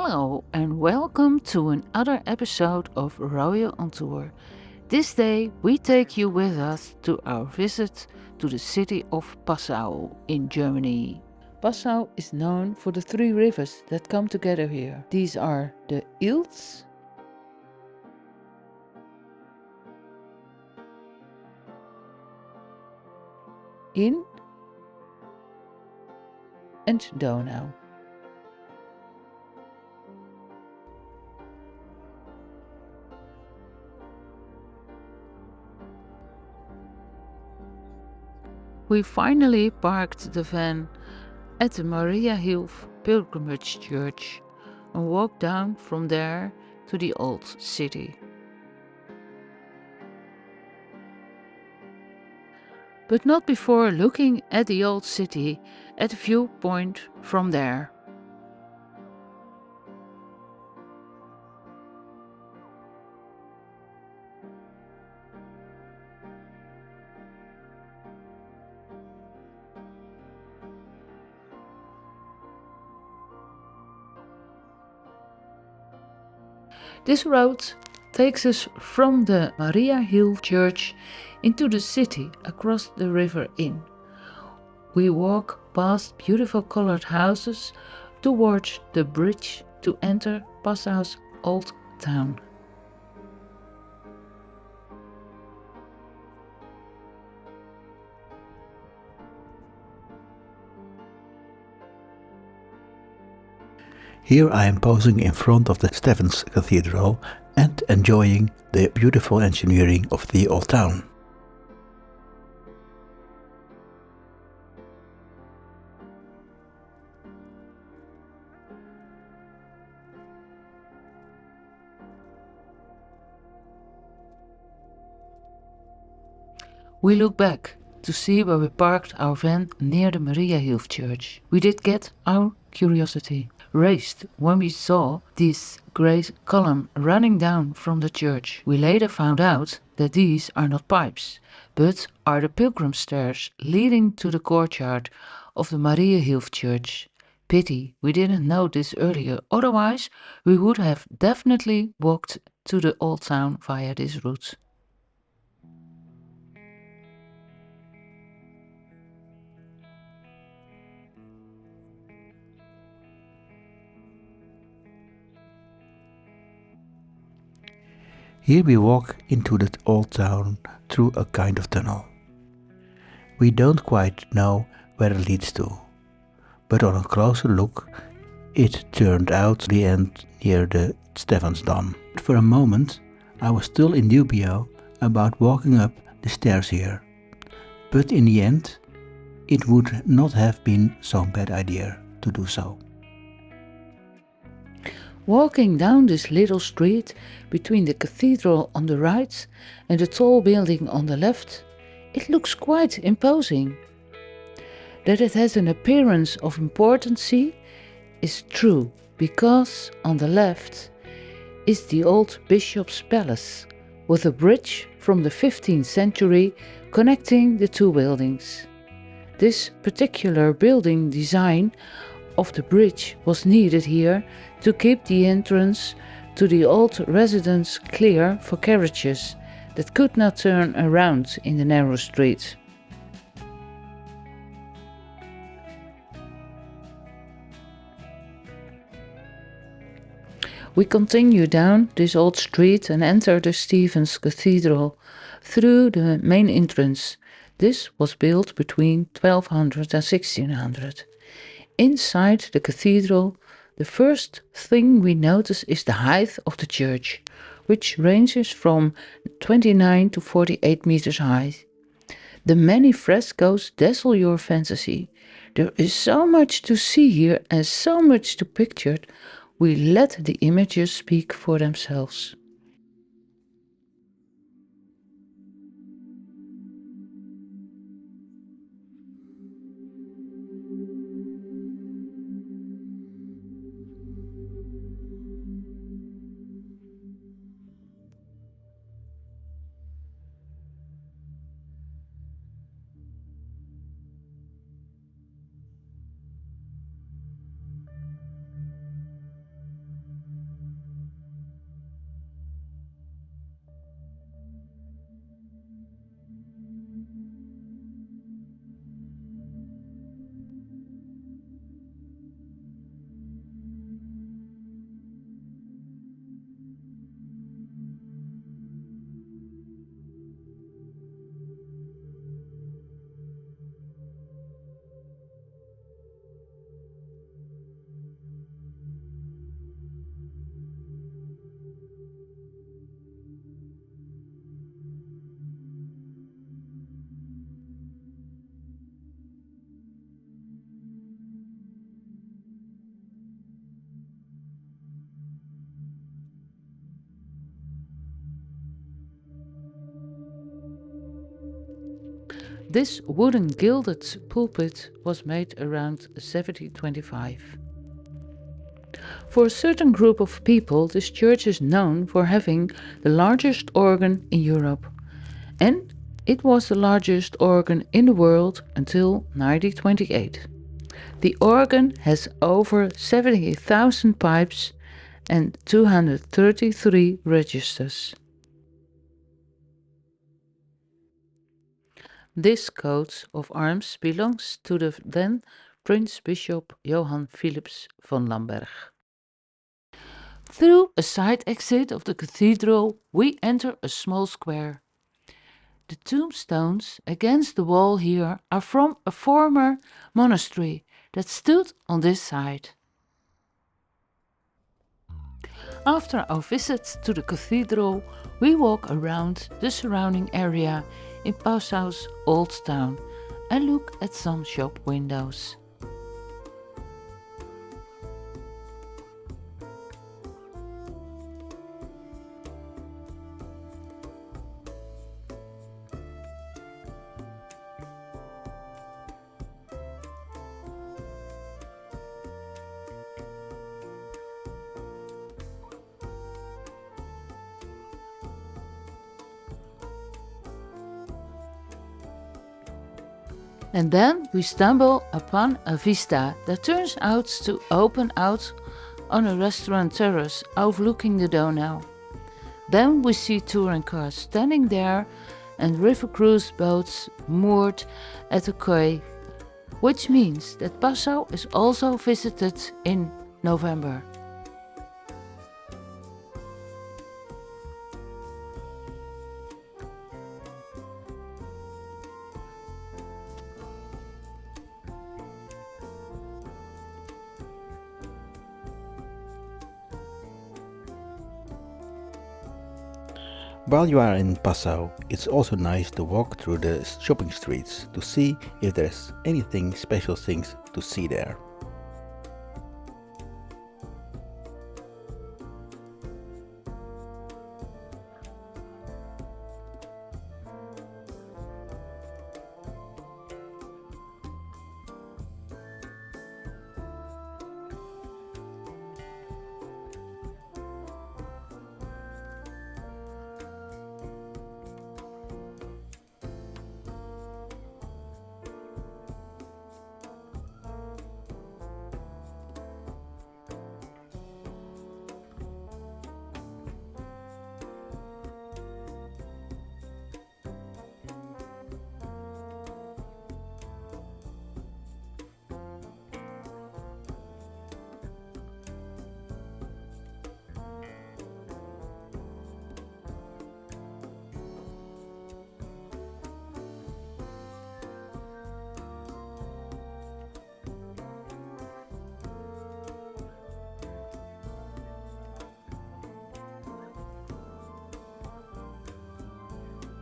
Hello and welcome to another episode of Royal on Tour. This day we take you with us to our visit to the city of Passau in Germany. Passau is known for the three rivers that come together here. These are the Ilz, Inn and Donau. We finally parked the van at the Maria Hilff Pilgrimage Church and walked down from there to the old city. But not before looking at the old city at a viewpoint from there. This road takes us from the Maria Hilff Church into the city across the river Inn. We walk past beautiful colored houses towards the bridge to enter Passau's old town. Here I am posing in front of the Stephans Cathedral and enjoying the beautiful engineering of the old town. We look back to see where we parked our van near the Maria Hilff Church. We did get our curiosity raised when we saw this great column running down from the church. We later found out that these are not pipes, but are the pilgrim stairs leading to the courtyard of the Maria Hilff Church. Pity we didn't know this earlier, otherwise we would have definitely walked to the old town via this route. Here we walk into the old town through a kind of tunnel. We don't quite know where it leads to, but on a closer look it turned out the end near the Stephans Dam. For a moment I was still in dubio about walking up the stairs here, but in the end it would not have been so bad idea to do so. Walking down this little street between the cathedral on the right and the tall building on the left, it looks quite imposing. That it has an appearance of importance is true, because on the left is the old bishop's palace with a bridge from the 15th century connecting the two buildings. This particular building design of the bridge was needed here to keep the entrance to the old residence clear for carriages that could not turn around in the narrow street. We continue down this old street and enter the Stephans Cathedral through the main entrance. This was built between 1200 and 1600. Inside the cathedral, the first thing we notice is the height of the church, which ranges from 29 to 48 meters high. The many frescoes dazzle your fantasy. There is so much to see here and so much to picture. We let the images speak for themselves. This wooden gilded pulpit was made around 1725. For a certain group of people, this church is known for having the largest organ in Europe, and it was the largest organ in the world until 1928. The organ has over 70,000 pipes and 233 registers. This coat of arms belongs to the then Prince Bishop Johann Philips von Lamberg. Through a side exit of the cathedral, we enter a small square. The tombstones against the wall here are from a former monastery that stood on this side. After our visit to the cathedral, we walk around the surrounding area in Passau's old town and look at some shop windows. And then we stumble upon a vista that turns out to open out on a restaurant terrace overlooking the Donau. Then we see touring cars standing there and river cruise boats moored at the quay, which means that Passau is also visited in November. While you are in Passau, it's also nice to walk through the shopping streets to see if there's anything special things to see there.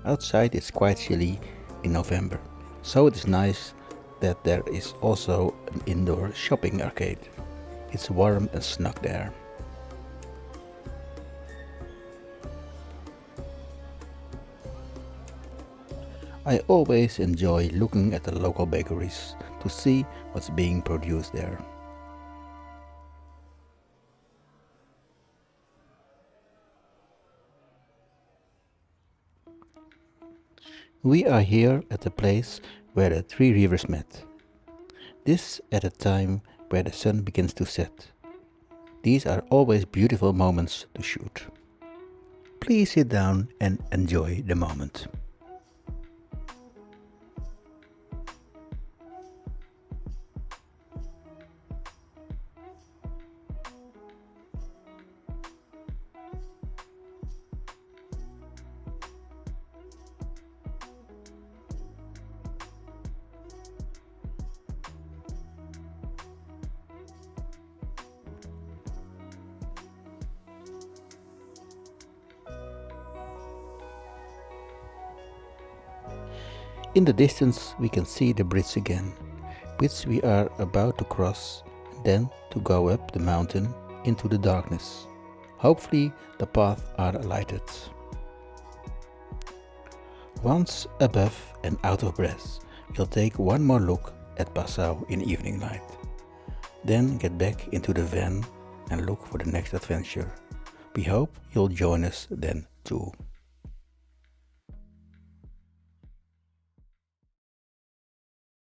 Outside it's quite chilly in November, so it is nice that there is also an indoor shopping arcade. It's warm and snug there. I always enjoy looking at the local bakeries to see what's being produced there. We are here at the place where the three rivers met. This at a time where the sun begins to set. These are always beautiful moments to shoot. Please sit down and enjoy the moment. In the distance we can see the bridge again, which we are about to cross, and then to go up the mountain into the darkness. Hopefully the paths are lighted. Once above and out of breath, we'll take one more look at Passau in evening light. Then get back into the van and look for the next adventure. We hope you'll join us then too.